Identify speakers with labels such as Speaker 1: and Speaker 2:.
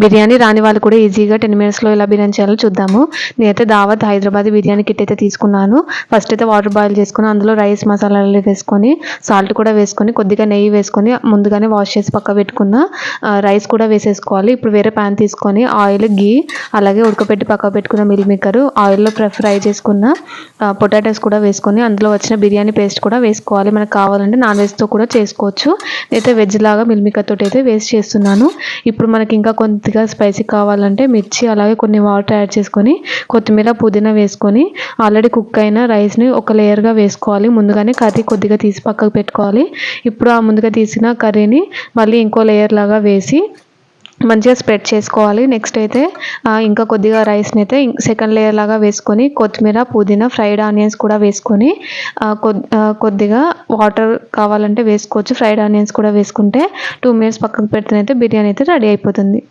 Speaker 1: బిర్యానీ రాని వాళ్ళు కూడా ఈజీగా 10 మినిట్స్లో ఎలా బిర్యానీ చేయాలో చూద్దాము. నేనైతే దావత్ హైదరాబాద్ బిర్యానీ కిట్ అయితే తీసుకున్నాను. ఫస్ట్ అయితే వాటర్ బాయిల్ చేసుకుని అందులో రైస్ మసాలాలు వేసుకొని సాల్ట్ కూడా వేసుకొని కొద్దిగా నెయ్యి వేసుకొని ముందుగానే వాష్ చేసి పక్క పెట్టుకున్న రైస్ కూడా వేసేసుకోవాలి. ఇప్పుడు వేరే ప్యాన్ తీసుకొని ఆయిల్ గీ అలాగే ఉడకపెట్టి పక్క పెట్టుకున్న మిల్ మేకర్ ఆయిల్లో ఫ్రై చేసుకున్న పొటాటోస్ కూడా వేసుకొని అందులో వచ్చిన బిర్యానీ పేస్ట్ కూడా వేసుకోవాలి. మనకు కావాలంటే నాన్ వెజ్తో కూడా చేసుకోవచ్చు. నేనైతే వెజ్ లాగా మిల్ మేకర్ తోటి అయితే వేస్ట్ చేస్తున్నాను. ఇప్పుడు మనకి ఇంకా కొద్దిగా స్పైసీ కావాలంటే మిర్చి అలాగే కొన్ని వాటర్ యాడ్ చేసుకొని కొత్తిమీర పుదీనా వేసుకొని ఆల్రెడీ కుక్ అయిన రైస్ని ఒక లేయర్గా వేసుకోవాలి. ముందుగానే కర్రీ కొద్దిగా తీసి పక్కకు పెట్టుకోవాలి. ఇప్పుడు ఆ ముందుగా తీసిన కర్రీని మళ్ళీ ఇంకో లేయర్ లాగా వేసి మంచిగా స్ప్రెడ్ చేసుకోవాలి. నెక్స్ట్ అయితే ఇంకా కొద్దిగా రైస్ని అయితే సెకండ్ లేయర్ లాగా వేసుకొని కొత్తిమీర పుదీనా ఫ్రైడ్ ఆనియన్స్ కూడా వేసుకొని కొద్దిగా వాటర్ కావాలంటే వేసుకోవచ్చు. ఫ్రైడ్ ఆనియన్స్ కూడా వేసుకుంటే 2 మినిట్స్ పక్కకు పెడితేనైతే బిర్యానీ అయితే రెడీ అయిపోతుంది.